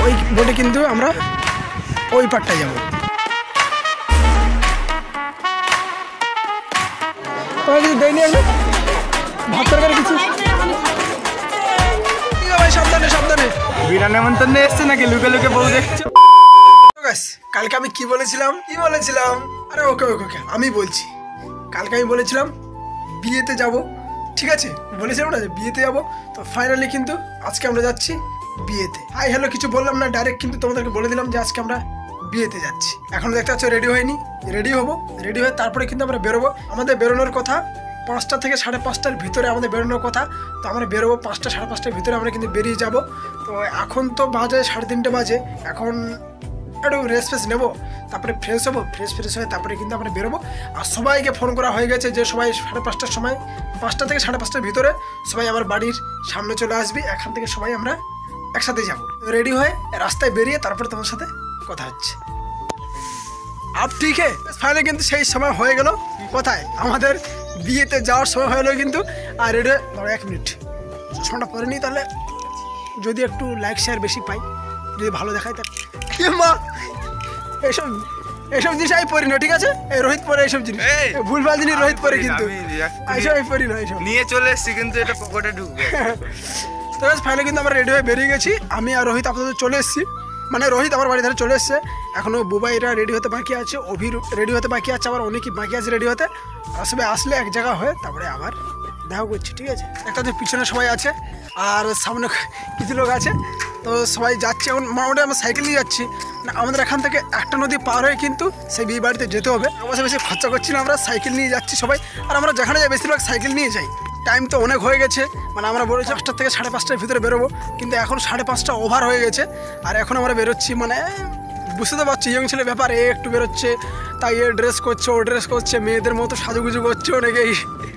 ওই বোটে কিন্তু আমরা ওই পাটটায় যাবো। তোমার কিছু দেয়নি আমি ভাত তরকারি কিছু? ভাই সাবধানে সাবধানে, বিনা নেমন্তন্নে এসছে নাকি লুকে লুকে বউ দেখছো? কালকে আমি কি বলেছিলাম আরে ওকে ওকে ওকে আমি বলছি, কালকে আমি বলেছিলাম বিয়েতে যাব, ঠিক আছে বলেছিলাম না যে বিয়েতে যাব। তো ফাইনালি কিন্তু আজকে আমরা যাচ্ছি বিয়েতে। হাই হ্যালো কিছু বললাম না, ডাইরেক্ট কিন্তু তোমাদেরকে বলে দিলাম যে আজকে আমরা বিয়েতে যাচ্ছি। এখন দেখতে পাচ্ছ রেডি হয়নি, রেডি হবো, রেডি হয়ে তারপরে কিন্তু আমরা বেরোবো। আমাদের বেরোনোর কথা 5টা থেকে 5:30টার ভিতরে আমাদের বেরোনোর কথা। তো আমরা বেরোবো 5টা 5:30টার ভিতরে আমরা কিন্তু বেরিয়ে যাব। তো এখন তো বাজে 3:30 বাজে, এখন একটু রেস্ট ফ্রেশ নেবো, তারপরে ফ্রেশ হবো, ফ্রেশ হয়ে তারপরে কিন্তু আমরা বেরোবো। আর সবাইকে ফোন করা হয়ে গেছে যে সবাই 5:30টার সময়, 5টা থেকে 5:30টার ভিতরে সবাই আমার বাড়ির সামনে চলে আসবি, এখান থেকে সবাই আমরা একসাথে যাবো। রেডি হয়ে রাস্তায় বেরিয়ে তারপরে তোমার সাথে কথা হচ্ছে। আপ ঠিক আছে ফাইনালি কিন্তু সেই সময় হয়ে গেল। কোথায়? আমাদের বিয়েতে যাওয়ার সময় হয়ে গেলো কিন্তু। আর রেডি ধরো 1 মিনিট চশমাটা পরে নিই, তাহলে যদি একটু লাইক শেয়ার বেশি পাই, যদি ভালো দেখায় তাহলে। মা এইসব জিনিস আমি পড়ি না, ঠিক আছে? এই রোহিত পরে এইসব জিনিস, ভুলভাল জিনিস রোহিত পরে, কিন্তু এইসব আমি পড়ি না। এইসব নিয়ে চলে এসছি কিন্তু এটা পকেটে ঢুকবে। তো ফাইনালি কিন্তু আমরা রেডি হয়ে বেরিয়ে গেছি। আমি আর রোহিত আপাতত চলে এসেছি, মানে রোহিত আমার বাড়ি ধারে চলে এসছে। এখনও বুবাইরা রেডি হতে বাকি আছে, অভির রেডি হতে বাকি আছে, আবার অনেকই বাকি আছে রেডি হতে। আসবে আসলে এক জায়গা হয়ে তারপরে আবার দেখা করছি, ঠিক আছে? একটা যে পিছনে সবাই আছে আর সামনে কিছু লোক আছে, তো সবাই যাচ্ছে। এখন মোটামুটি আমরা সাইকেল নিয়ে যাচ্ছি না, আমাদের এখান থেকে একটা নদী পার হয়ে কিন্তু সেই বিয়ে বাড়িতে যেতে হবে। অবশ্যই বেশি খরচা করছি না, আমরা সাইকেল নিয়ে যাচ্ছি সবাই। আর আমরা যেখানে যাই বেশিরভাগ সাইকেল নিয়ে যাই। টাইম তো অনেক হয়ে গেছে, মানে আমরা বলেছি 5টা থেকে 5:30টার ভিতরে বেরোবো, কিন্তু এখন 5:30 ওভার হয়ে গেছে। আর এখন আমরা বেরোচ্ছি, মানে বুঝতে তো পারছি ইয়ং ছেলে ব্যাপার, এ একটু বেরোচ্ছে, তাই এ ড্রেস করছে, ও ড্রেস করছে, মেয়েদের মতো সাজুগুজু করছে অনেকেই।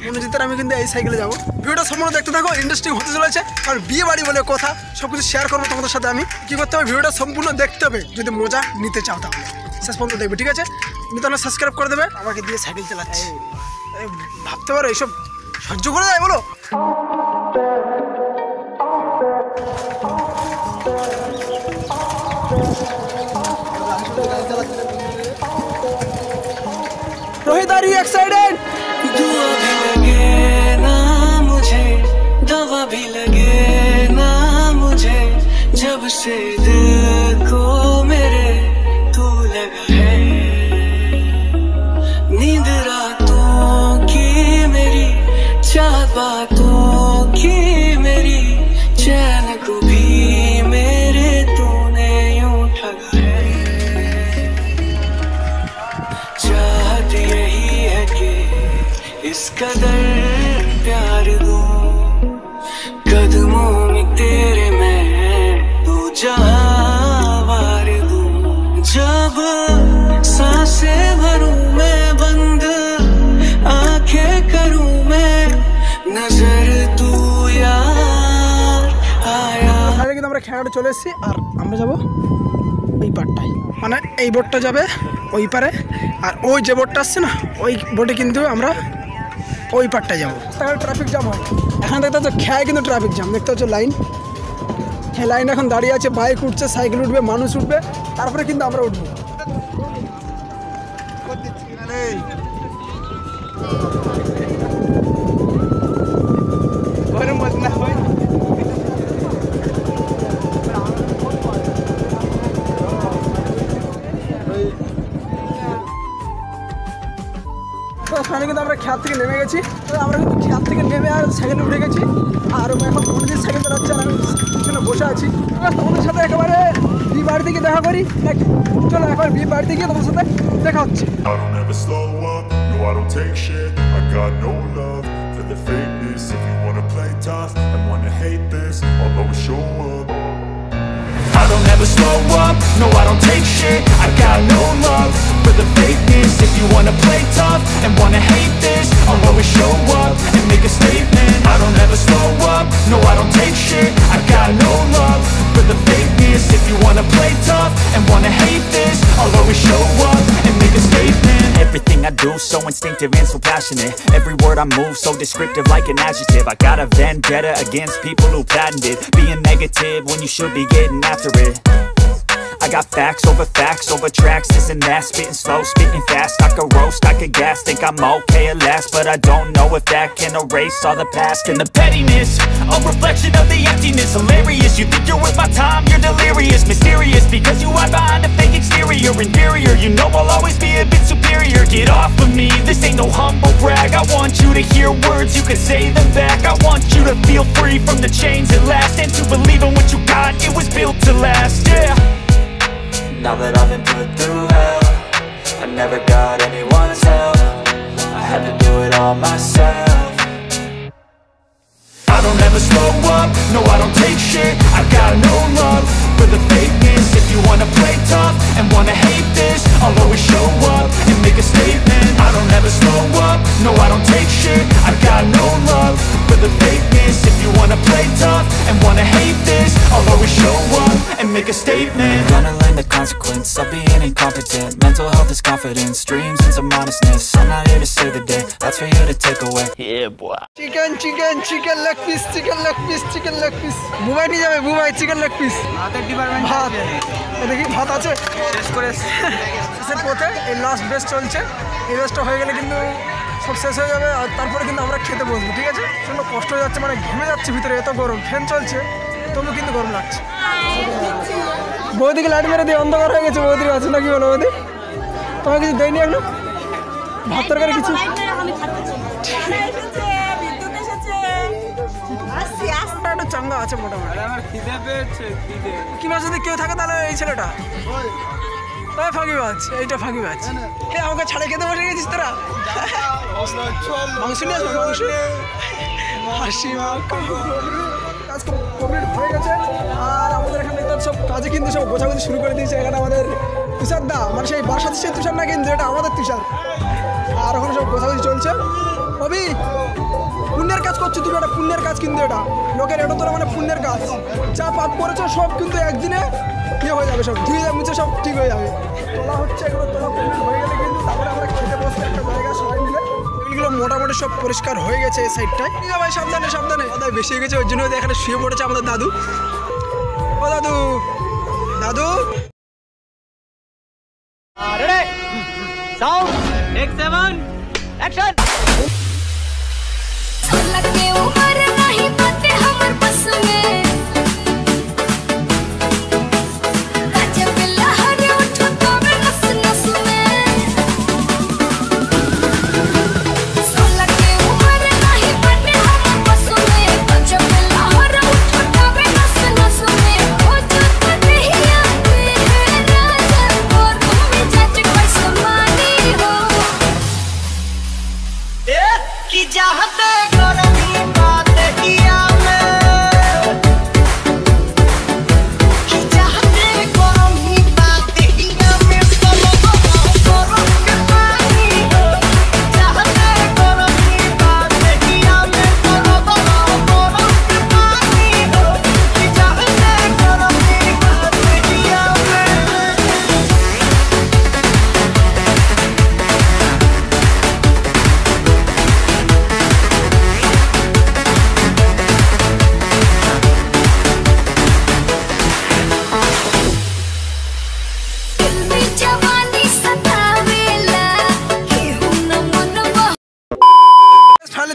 মনোজিতের আমি কিন্তু এই সাইকেলে যাবো। ভিডিওটা সম্পূর্ণ দেখতে থাকো, ইন্টারেস্টিং হতে চলেছে। কারণ বিয়ে বাড়ি বলে কথা, সব কিছু শেয়ার করবো তোমাদের সাথে। আমি কী করতে হবে, ভিডিওটা সম্পূর্ণ দেখতে হবে যদি মজা নিতে চাও, তাহলে শেষ পর্যন্ত দেখবে, ঠিক আছে? তুমি তাহলে সাবস্ক্রাইব করে দেবে। আমাকে দিয়ে সাইকেল চালাচ্ছি, ভাবতে পারো এইসব সহ্য করে যায় বলো? Rohit are you excited? दुआ भी लगे ना मुझे, दवा भी लगे ना मुझे, जब से दिल को मेरे तू लगा है। नींद रातों की मेरी, चाहत बातों की मेरी, चैन को भी मेरे तूने यूं ठगा है। चाहत यही है कि इस कदर प्यार दूं, कदमों में तेरे मैं तू जहां वार दूं। जब सांसें भरूं मैं बंद, आंखें करूं मैं नजर, तू यार आया। তাহলে কিন্তু আমরা খেলাটা চলে এসেছি, আর আমরা যাবো ওই পারটায়, মানে এই বোটটা যাবে ওই পারে, আর ওই যে বোটটা আসছে না ওই বোটে কিন্তু আমরা ওই পারটায় যাবো। তাহলে ট্রাফিক জ্যাম হয়, এখান দেখতে হচ্ছে খেয়ায় কিন্তু ট্রাফিক জ্যাম, দেখতে হচ্ছে লাইন, হ্যাঁ লাইন এখন দাঁড়িয়ে আছে, বাইক উঠছে, সাইকেল উঠবে, মানুষ উঠবে, তারপরে কিন্তু আমরা উঠবো। কিন্তু আমরা খেয়াল থেকে নেমে গেছি, আমরা কিন্তু খেয়াল থেকে নেমে আর সাইকেলে উঠে গেছি। আর এখন মন্দির সাইকেল চালাচ্ছে, আর আমি পিছনে বসে আছি। তোমাদের সাথে একেবারে বিয়ে বাড়ি থেকে দেখা করি নাকি? চলো একবার বিয়ে বাড়ি থেকে তোমার সাথে দেখা হচ্ছে। I don't ever slow up, no I don't take shit. I got no love for the fakeness. If you wanna play tough and wanna hate this, I'll always show up. I don't ever slow up, no I don't take shit. I got no love for the fakeness. If you wanna play tough and wanna hate this, I'll always show up and make a statement. I don't ever slow up, no I don't take shit. I got no love for the fakeness. If you wanna play tough and wanna hate this, I'll always show up and make a statement. Everything I do so instinctive and so passionate. Every word I move so descriptive like an adjective. I got a vendetta against people who patented being negative when you should be getting after it. got facts over tracks, this and that, spitting slow, spitting fast. I could roast, I could gas, think I'm okay at last, but I don't know if that can erase all the past. And the pettiness, a reflection of the emptiness. Hilarious, you think you're worth my time, you're delirious. Mysterious, because you hide behind a fake exterior. Inferior, you know I'll always be a bit superior. Get off of me, this ain't no humble brag. I want you to hear words, you can say them back. I want you to feel free from the chains at last, and to believe in what you got, it was built to last, yeah. Now that I've been put through hell, I never got anyone's help, I had to do it all myself. I don't ever slow up, no I don't take shit. I got no love for the fakeness. If you wanna play tough and wanna hate this, I'll always show up and make a statement. I don't ever slow up, no I don't take shit. I got no love for the fakeness. If you wanna play tough and wanna hate this, I'll always show up and make a statement. Gonna learn the consequence of being incompetent. Mental health is confidence, dreams and some honestness. I'm not here to save the day, that's for you to take away. Yeah boy. Chicken leg piece Bubai নিয়ে যাবে, Bubai chicken leg piece ভাতের department ভাত। দেখি ভাত আছে শেষ করে শেষের পথে এই লাস্ট বেস্ট চলছে। এই বেস্টটা হয়ে গেলে কিন্তু সব শেষ হয়ে যাবে, আর তারপরে কিন্তু আমরা খেতে বসবো, ঠিক আছে? শুনে কষ্ট হয়ে যাচ্ছে, মানে ঘেমে যাচ্ছে ভিতরে, এত গরম, ফ্যান চলছে তবু কিন্তু গরম লাগছে। বৌদিকে লাইট মেরে দিয়ে অন্ধকার হয়ে গেছে, বৌদির আছে নাকি বলো? বৌদি তোমার কিছু দেয়নি এখনো ভাত তরকারি কিছু? একটা চাঙ্গা আছে মোটামুটি। আমার খিদে পেয়েছে, খিদে। কি মাছ যদি কেউ থাকে তাহলে এই ছেলেটা ফাঁকি মাছ, এইটা ফাঁকি মাছ। আমাকে ছাড়ে খেতে বসে গেছিস তোরা? মাংস নিয়ে আসবে, মাংস হাসি কাজ কমপ্লিট হয়ে গেছে। আর আমাদের এখানে তো সব কাজে কিন্তু সব গোছাগুছি শুরু করে দিয়েছে। এখানে আমাদের তুষার দা, মানে সেই বাসার সেই তুষার না, কিন্তু এটা আমাদের তুষার। আর ওখানে সব গোছাগুছি চলছে। অভি পুণ্যের কাজ করছো তুমি, একটা পুণ্যের কাজ কিন্তু এটা লোকের, এটা তোরা মানে পুণ্যের কাজ। যা পাপ করেছো সব কিন্তু একদিনে ইয়ে হয়ে যাবে, সব ধুয়ে মুছে সব ঠিক হয়ে যাবে। তোলা হচ্ছে, এগুলো তোলা কমপ্লিট হয়ে গেলে কিন্তু তারপরে আমরা খেতে বসতে একটা জায়গা সবাই মিলে। এগুলো মোটামুটি সব পরিষ্কার হয়ে গেছে এই সাইডটায়। ঠিক আছে ভাই, সাবধানে সাবধানে, কোথায় বেশি হয়ে গেছে ওই জন্য এখানে শুয়ে পড়েছে আমাদের দাদু। ও দাদু, দাদু সাউন্ড টেক 7 অ্যাকশন। लगे उमर नहीं पाते हमर बस में, गजब लहर उठो तो नस नस में। सो लगे उमर नहीं पाते हमर बस में, गजब लहर उठो तो नस नस में। हो जाते ही आते हैं राजा, और तुम जज कैसे मानी हो कि चाहते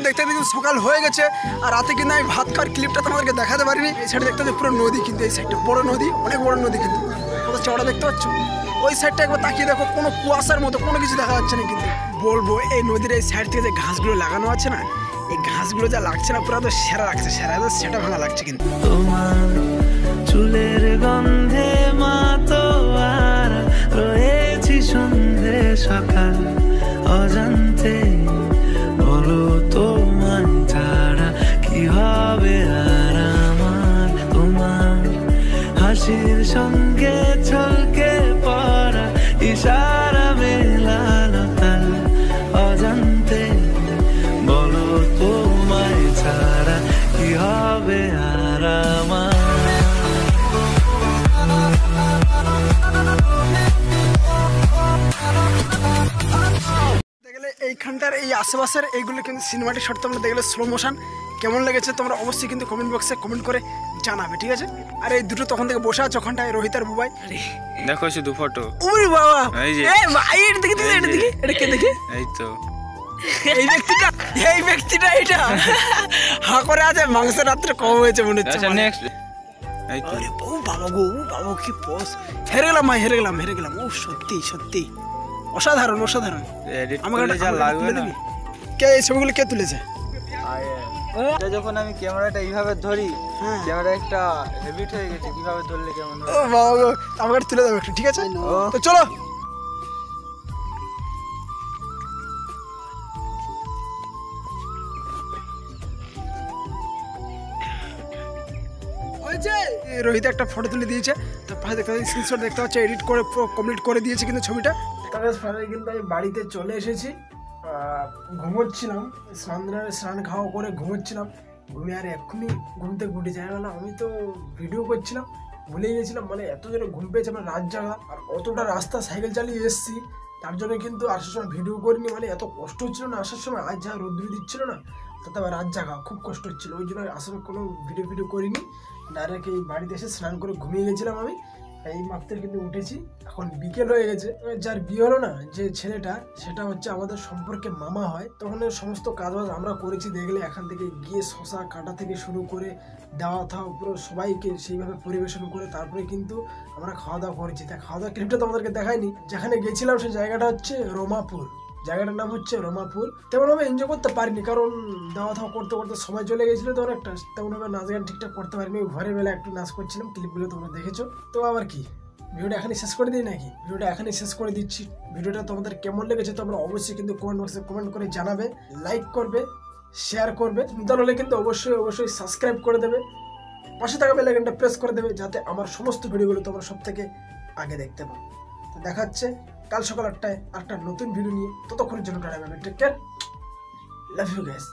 দেখতে দেখতে সকাল হয়ে গেছে। আর রাতে কিন্তু আমি ভাত খাওয়ার ক্লিপটা তোমাদেরকে দেখাতে পারিনি। এই সাইডে দেখতে পুরো নদী, কিন্তু এই সাইডটা বড় নদী, অনেক বড় নদী, কিন্তু কত চওড়া দেখতে পাচ্ছ। ওই সাইডটা একবার তাকিয়ে দেখো, কোনো কুয়াশার মতো কোনো কিছু দেখা যাচ্ছে না। কিন্তু বলবো এই নদীর এই সাইড থেকে যে ঘাসগুলো লাগানো আছে না, এই ঘাসগুলো যা লাগছে না পুরো তো সেরা লাগছে, সেরা তো সেটা ভাঙা লাগছে। কিন্তু তোমার চুলের গন্ধে মা তো আর রয়েছি সন্ধে সকাল অজান্তে। বলো তোমায় ছাড়া কি হবে আর আমার, তোমার হাসির সঙ্গে ছলকে পড়া ইশারা মেলানো তার অজান্তে। বলো তোমায় ছাড়া কি হবে আর আমার। এইখানটার এই আশেপাশের এইগুলো কিন্তু সিনেমাটিক শট তোমরা দেখলে স্লো মোশন কেমন লেগেছে তোমরা অবশ্যই কিন্তু কমেন্ট বক্সে কমেন্ট করে জানাবে, ঠিক আছে? আর এই দুটো তখন থেকে বসে আছে ওখানটায়, রোহিত আর বুবাই। দেখো শুধু ফটো। ওরে বাবা, এই যে। এই ভাই এটা দেখি, এটা দেখি, এটা কে দেখি? এই তো এই ব্যক্তিটা এটা হা করে আছে, মাংস রাত্রে কম হয়েছে মনে হচ্ছে। আচ্ছা নেক্সট। এই তো আরে ও বাবা গো, ও বাবা কি পস, হেরে গেলাম ভাই, হেরে গেলাম। ও সত্যি সত্যি অসাধারণ। এডিট আমাকে করলে যা লাগবে না। কে এই ছবিগুলো কে তুলেছে? এটা যখন আমি ক্যামেরাটা এইভাবে ধরি, হ্যাঁ। ক্যামেরা একটা হ্যাবিট হয়ে গেছে, কিভাবে ধরলে কেমন ও বাবা গো, আমাকে তুলে দাও একটু, ঠিক আছে? তো চলো। রোহিত একটা ফটো তুলে দিয়েছে, তার পাশে দেখতে পাচ্ছি স্ক্রিনশট দেখতে পাচ্ছি, এডিট করে কমপ্লিট করে দিয়েছে কিন্তু ছবিটা। ফাইনালি কিন্তু আমি বাড়িতে চলে এসেছি, ঘুমোচ্ছিলাম, স্নান খাওয়া করে ঘুমোচ্ছিলাম, ঘুমিয়ে আর এক্ষুনি ঘুম থেকে উঠে যায় গেল। আমি তো ভিডিও করছিলাম, ভুলে গেছিলাম, মানে এত জোরে ঘুম পেয়েছে আমার রাত জাগা, আর অতটা রাস্তা সাইকেল চালিয়ে এসেছি, তার জন্য কিন্তু আসার সময় ভিডিও করিনি, মানে এত কষ্ট হচ্ছিল না আসার সময়, আজ যা রোদ্দুর দিচ্ছিল না, তাতে আবার রাত জাগা খুব কষ্ট হচ্ছিল, ওই জন্য আসার কোনো ভিডিও করিনি, ডাইরেক্ট এই বাড়িতে এসে স্নান করে ঘুমিয়ে গেছিলাম আমি। এই মাত্র কিন্তু উঠেছি, এখন বিকেল হয়ে গেছে। যার বিয়ে হলো না, যে ছেলেটা, সেটা হচ্ছে আমাদের সম্পর্কে মামা হয়, তখন সমস্ত কাজবাজ আমরা করেছি দেখলে, এখান থেকে গিয়ে শশা কাটা থেকে শুরু করে দেওয়া থাওয়া পুরো সবাইকে সেইভাবে পরিবেশন করে তারপরে কিন্তু আমরা খাওয়া দাওয়া করেছি। তা খাওয়া দাওয়া ক্লিপটা তোমাদেরকে দেখাইনি, যেখানে গেছিলাম সেই জায়গাটা হচ্ছে রোমাপুর, জায়গাটার নাম হচ্ছে রোমাপুর। তেমনভাবে এনজয় করতে পারিনি, কারণ দেওয়া থাওয়া করতে করতে সময় চলে গেছিলো তো অনেকটা, তেমনভাবে নাচ গান ঠিকঠাক করতে পারিনি। ঘরে বেলা একটু নাচ করছিলাম, ক্লিপগুলো তোমরা দেখেছো। তো আবার কি, ভিডিওটা এখানেই শেষ করে দিই নাকি? ভিডিওটা এখানেই শেষ করে দিচ্ছি। ভিডিওটা তোমাদের কেমন লেগেছে তোমরা অবশ্যই কিন্তু কমেন্ট বক্সে কমেন্ট করে জানাবে, লাইক করবে, শেয়ার করবে, নতুন হলে কিন্তু অবশ্যই সাবস্ক্রাইব করে দেবে, পাশে থাকা বেল আইকনটা প্রেস করে দেবে, যাতে আমার সমস্ত ভিডিওগুলো তোমরা সব থেকে আগে দেখতে পাও। তো দেখা হচ্ছে কাল সকাল 8টায় একটা নতুন ভিডিও নিয়ে, ততক্ষণের জন্য tata, bye bye, take care, love you guys.